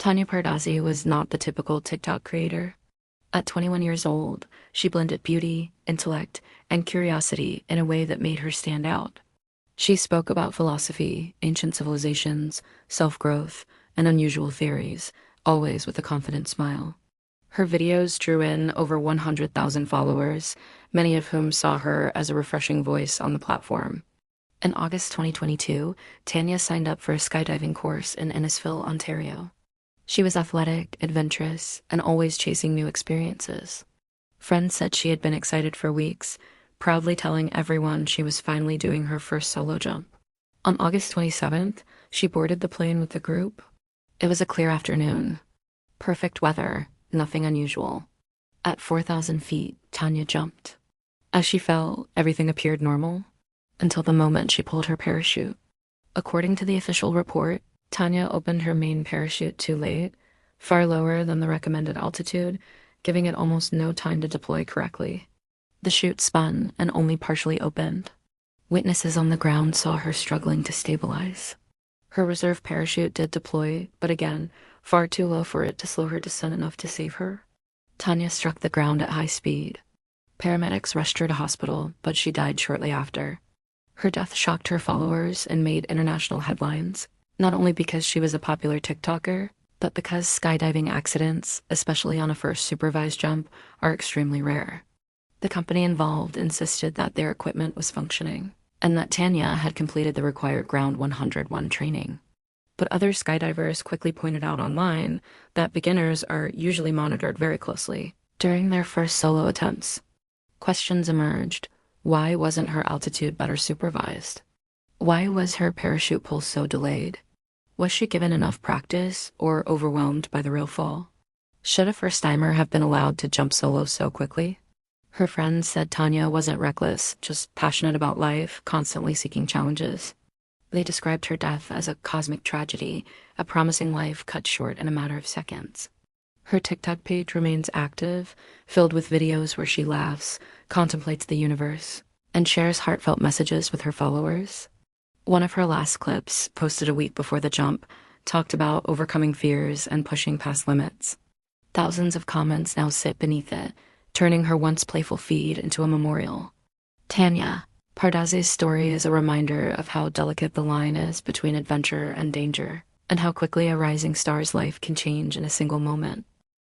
Tanya Pardazi was not the typical TikTok creator. At 21 years old, she blended beauty, intellect, and curiosity in a way that made her stand out. She spoke about philosophy, ancient civilizations, self-growth, and unusual theories, always with a confident smile. Her videos drew in over 100,000 followers, many of whom saw her as a refreshing voice on the platform. In August 2022, Tanya signed up for a skydiving course in Innisfil, Ontario. She was athletic, adventurous, and always chasing new experiences. Friends said she had been excited for weeks, proudly telling everyone she was finally doing her first solo jump. On August 27th, she boarded the plane with the group. It was a clear afternoon. Perfect weather, nothing unusual. At 4,000 feet, Tanya jumped. As she fell, everything appeared normal, until the moment she pulled her parachute. According to the official report, Tanya opened her main parachute too late, far lower than the recommended altitude, giving it almost no time to deploy correctly. The chute spun and only partially opened. Witnesses on the ground saw her struggling to stabilize. Her reserve parachute did deploy, but again, far too low for it to slow her descent enough to save her. Tanya struck the ground at high speed. Paramedics rushed her to hospital, but she died shortly after. Her death shocked her followers and made international headlines, not only because she was a popular TikToker, but because skydiving accidents, especially on a first supervised jump, are extremely rare. The company involved insisted that their equipment was functioning, and that Tanya had completed the required Ground 101 training. But other skydivers quickly pointed out online that beginners are usually monitored very closely during their first solo attempts. Questions emerged. Why wasn't her altitude better supervised? Why was her parachute pull so delayed? Was she given enough practice or overwhelmed by the real fall? Should a first-timer have been allowed to jump solo so quickly? Her friends said Tanya wasn't reckless, just passionate about life, constantly seeking challenges. They described her death as a cosmic tragedy, a promising life cut short in a matter of seconds. Her TikTok page remains active, filled with videos where she laughs, contemplates the universe, and shares heartfelt messages with her followers. One of her last clips, posted a week before the jump, talked about overcoming fears and pushing past limits. Thousands of comments now sit beneath it, turning her once playful feed into a memorial. Tanya, Pardazi's story is a reminder of how delicate the line is between adventure and danger, and how quickly a rising star's life can change in a single moment.